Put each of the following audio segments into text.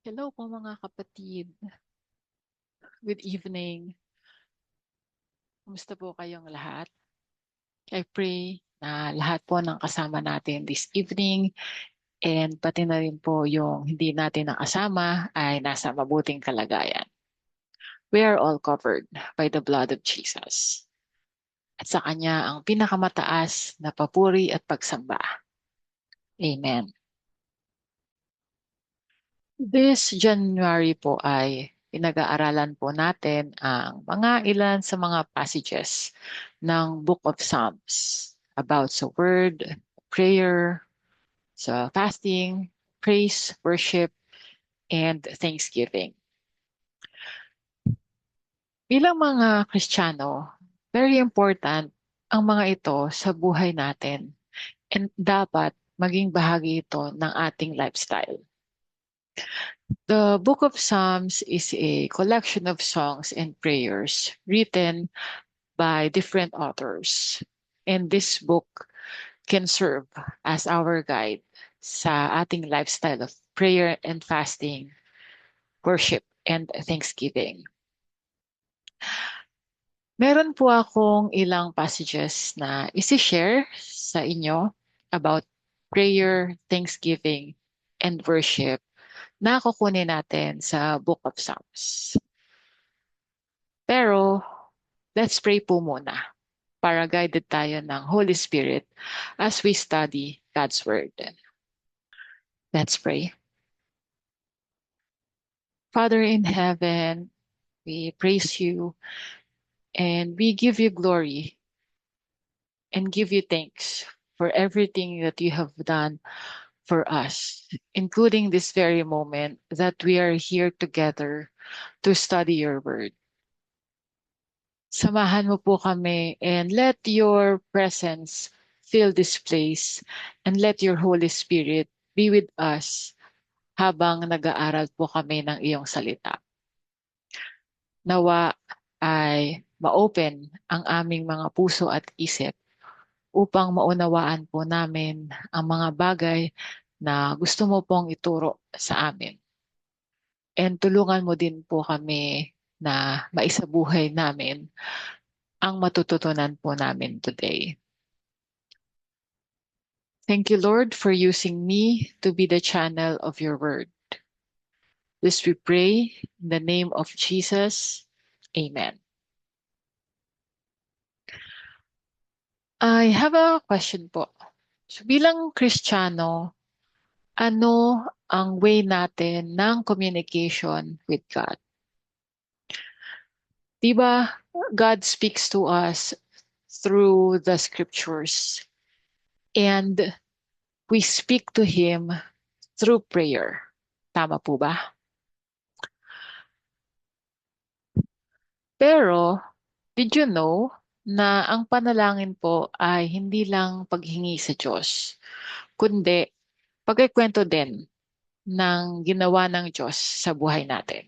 Hello po mga kapatid. Good evening. Kumusta po kayong lahat? I pray na lahat po ng kasama natin this evening and pati na rin po yung hindi natin nakasama ay nasa mabuting kalagayan. We are all covered by the blood of Jesus. At sa Kanya ang pinakamataas na papuri at pagsamba. Amen. This January po ay pinag-aaralan po natin ang mga ilan sa mga passages ng Book of Psalms about sa word, prayer, sa fasting, praise, worship, and thanksgiving. Bilang mga Kristiyano, very important ang mga ito sa buhay natin and dapat maging bahagi ito ng ating lifestyle. The Book of Psalms is a collection of songs and prayers written by different authors. And this book can serve as our guide sa ating lifestyle of prayer and fasting, worship, and thanksgiving. Meron po akong ilang passages na isi-share sa inyo about prayer, thanksgiving, and worship na kukunin natin sa Book of Psalms. Pero, let's pray po muna para guided tayo ng Holy Spirit as we study God's Word. Let's pray. Father in heaven, we praise you and we give you glory and give you thanks for everything that you have done for us, including this very moment that we are here together to study your word. Samahan mo po kami and let your presence fill this place and let your Holy Spirit be with us habang nag-aaral po kami ng iyong salita. Nawa ay ma-open ang aming mga puso at isip upang maunawaan po namin ang mga bagay na gusto mo pong ituro sa amin. And tulungan mo din po kami na maisabuhay namin ang matututunan po namin today. Thank you, Lord, for using me to be the channel of your word. This we pray in the name of Jesus. Amen. I have a question po. So bilang Kristiyano, ano ang way natin ng communication with God? Diba, God speaks to us through the scriptures and we speak to Him through prayer. Tama po ba? Pero, did you know na ang panalangin po ay hindi lang paghingi sa Diyos, kundi pagkikwento din ng ginawa ng Diyos sa buhay natin.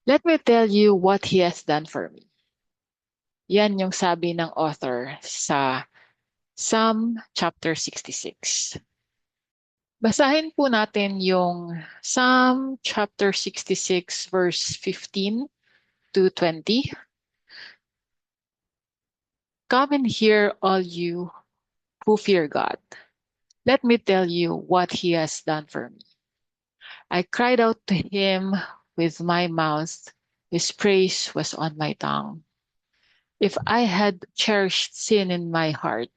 Let me tell you what He has done for me. Yan yung sabi ng author sa Psalm chapter 66. Basahin po natin yung Psalm chapter 66 verse 15 to 20. Come and hear all you who fear God. Let me tell you what He has done for me. I cried out to Him with my mouth. His praise was on my tongue. If I had cherished sin in my heart,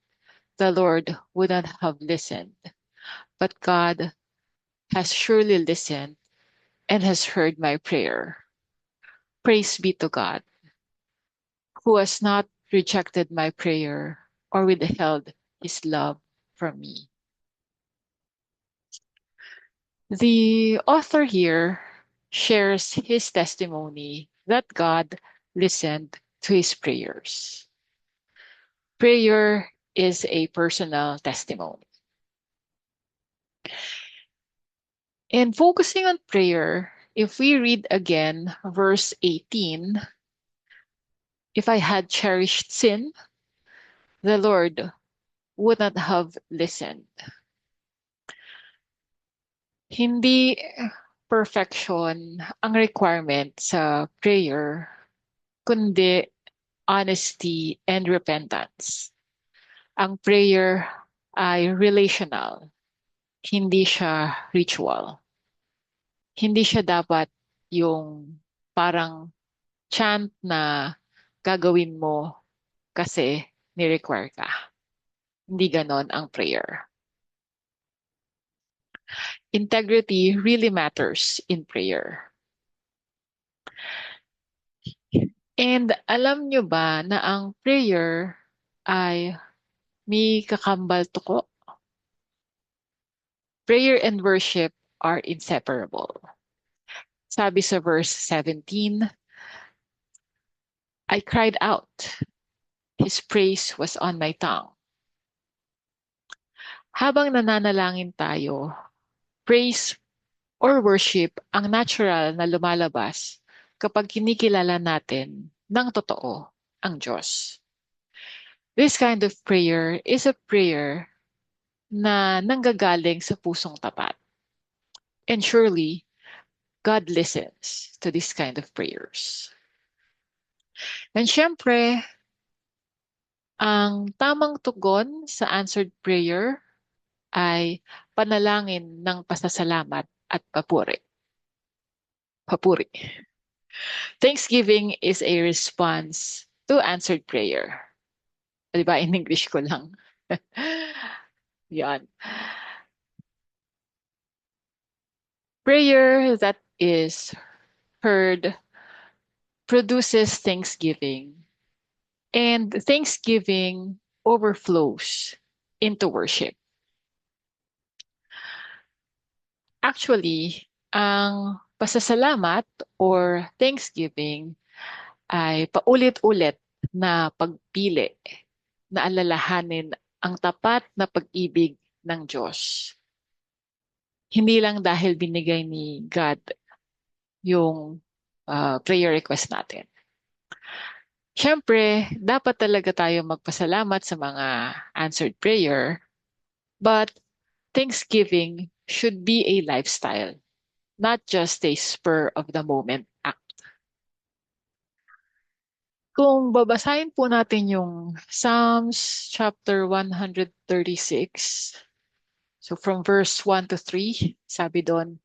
the Lord would not have listened. But God has surely listened and has heard my prayer. Praise be to God, who has not rejected my prayer or withheld His love from me. The author here shares his testimony that God listened to his prayers. Prayer is a personal testimony. And focusing on prayer, if we read again verse 18, if I had cherished sin, the Lord would not have listened. Hindi perfection ang requirement sa prayer, kundi honesty and repentance. Ang prayer ay relational, hindi siya ritual. Hindi siya dapat yung parang chant na gagawin mo kasi ni-require ka. Hindi ganon ang prayer. Integrity really matters in prayer. And alam nyo ba na ang prayer ay may kakambal tuko? Prayer and worship are inseparable. Sabi sa verse 17, I cried out. His praise was on my tongue. Habang nananalangin tayo, praise or worship ang natural na lumalabas kapag kinikilala natin ng totoo ang Diyos. This kind of prayer is a prayer na nanggagaling sa pusong tapat. And surely, God listens to this kind of prayers. And syempre, ang tamang tugon sa answered prayer ay panalangin ng pasasalamat at papuri. Papuri. Thanksgiving is a response to answered prayer. Di ba? In English ko lang. Yan. Prayer that is heard produces thanksgiving, and thanksgiving overflows into worship. Actually, ang pasasalamat or thanksgiving ay paulit-ulit na pagpili na alalahanin ang tapat na pag-ibig ng Diyos. Hindi lang dahil binigay ni God yung prayer request natin. Siyempre, dapat talaga tayo magpasalamat sa mga answered prayer, but thanksgiving should be a lifestyle, not just a spur of the moment act. Kung babasahin po natin yung Psalms chapter 136, so from verse 1 to 3, sabi doon,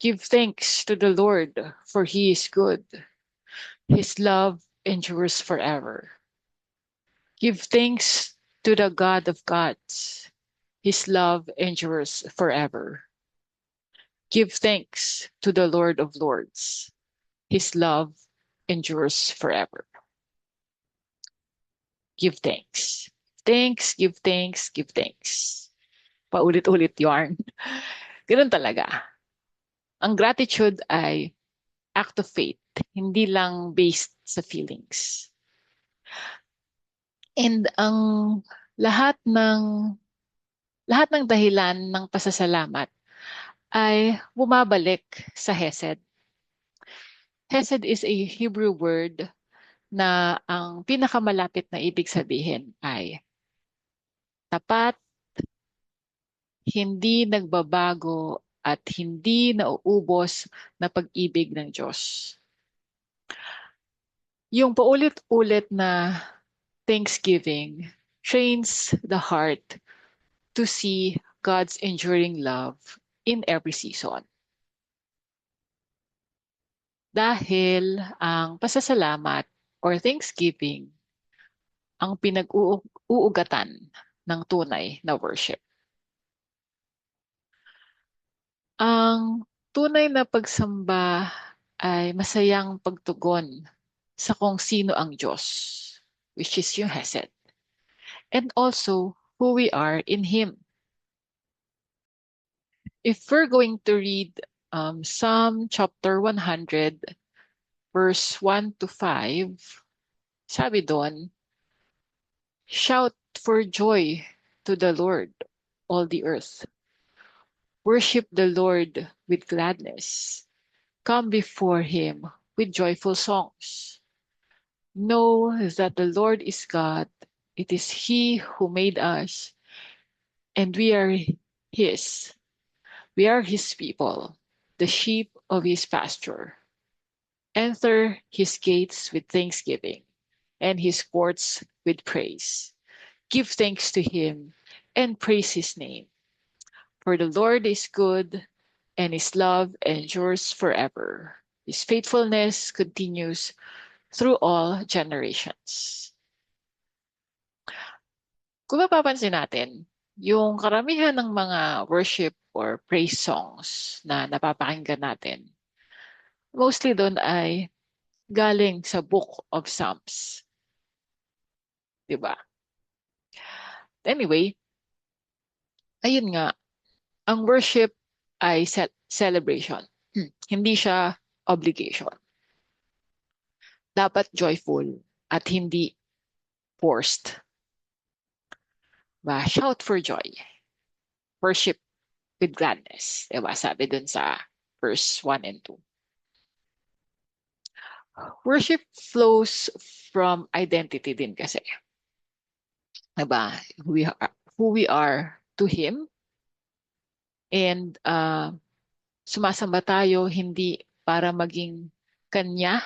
give thanks to the Lord, for He is good. His love endures forever. Give thanks to the God of gods. His love endures forever. Give thanks to the Lord of lords. His love endures forever. Give thanks. Thanks, give thanks, give thanks. Paulit-ulit yarn. Ganun talaga. Ang gratitude ay act of faith, hindi lang based sa feelings. And ang lahat ng lahat ng dahilan ng pasasalamat ay bumabalik sa Hesed. Hesed is a Hebrew word na ang pinakamalapit na ibig sabihin ay tapat, hindi nagbabago at hindi nauubos na pag-ibig ng Diyos. Yung paulit-ulit na thanksgiving trains the heart to see God's enduring love in every season. Dahil ang pasasalamat or thanksgiving ang pinag-uugatan ng tunay na worship. Ang tunay na pagsamba ay masayang pagtugon sa kung sino ang Diyos, which is yung Hesed, and also who we are in Him. If we're going to read Psalm chapter 100, verse 1 to 5, sabi doon, shout for joy to the Lord, all the earth. Worship the Lord with gladness. Come before Him with joyful songs. Know that the Lord is God. It is He who made us, and we are His. We are his people, the sheep of his pasture. Enter his gates with thanksgiving and his courts with praise. Give thanks to him and praise his name. For the Lord is good and his love endures forever. His faithfulness continues through all generations. Kung mapapansin natin, yung karamihan ng mga worship or praise songs na napapakinggan natin, mostly doon ay galing sa Book of Psalms. Di ba? Anyway, ayun nga, ang worship ay celebration. Hindi siya obligation. Dapat joyful at hindi forced. Ba, shout for joy. Worship with gladness. Diba? Sabi dun sa verse 1 and 2. Worship flows from identity din kasi. Diba? Who we are to Him. And sumasamba tayo hindi para maging Kanya,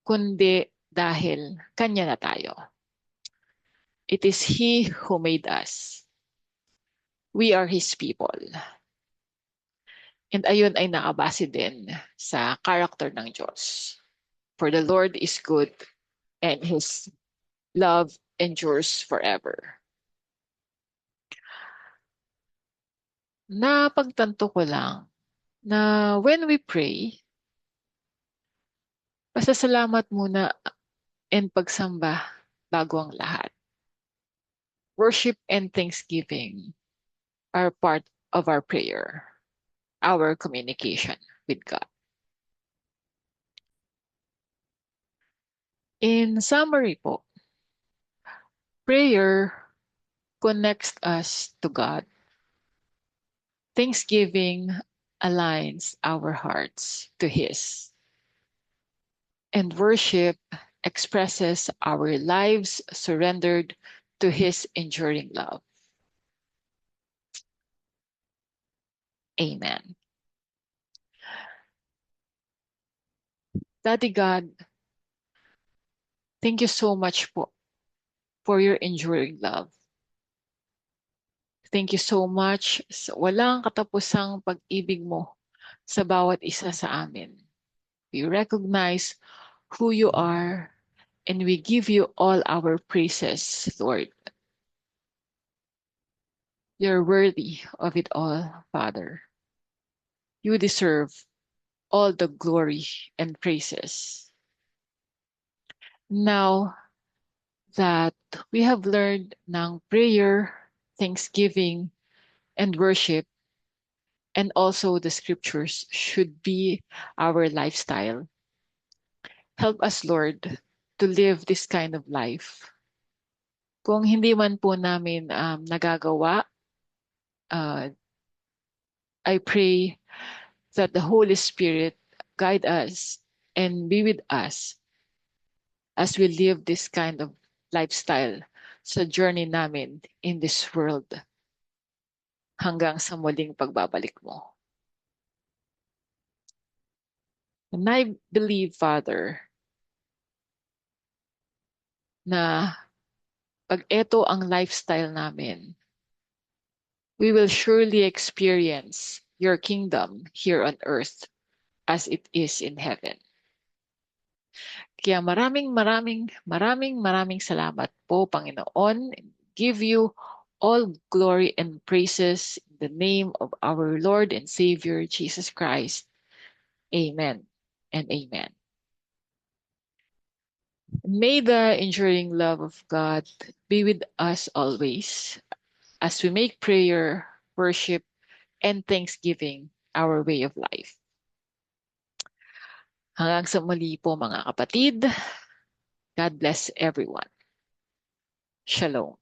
kundi dahil Kanya na tayo. It is He who made us. We are His people. And ayun ay nakabase din sa character ng Diyos. For the Lord is good and His love endures forever. Napagtanto ko lang na when we pray, pasasalamat muna and pagsamba bago ang lahat. Worship and thanksgiving are part of our prayer, our communication with God. In summary po, prayer connects us to God. Thanksgiving aligns our hearts to His. And worship expresses our lives surrendered to His enduring love. Amen. Daddy God, thank you so much po for your enduring love. Thank you so much sa walang katapusang pag-ibig mo sa bawat isa sa amin. We recognize who you are and we give you all our praises, Lord. You're worthy of it all, Father. You deserve all the glory and praises. Now that we have learned ng prayer, thanksgiving, and worship, and also the scriptures should be our lifestyle. Help us, Lord, to live this kind of life. Kung hindi man po namin nagagawa, I pray that the Holy Spirit guide us and be with us as we live this kind of lifestyle sa journey namin in this world hanggang sa muling pagbabalik mo. And I believe, Father, na pag ito ang lifestyle namin, we will surely experience your kingdom here on earth as it is in heaven. Kaya maraming salamat po, Panginoon. Give you all glory and praises in the name of our Lord and Savior, Jesus Christ. Amen and amen. May the enduring love of God be with us always as we make prayer, worship, and thanksgiving our way of life. Hanggang sa muli po mga kapatid, God bless everyone. Shalom.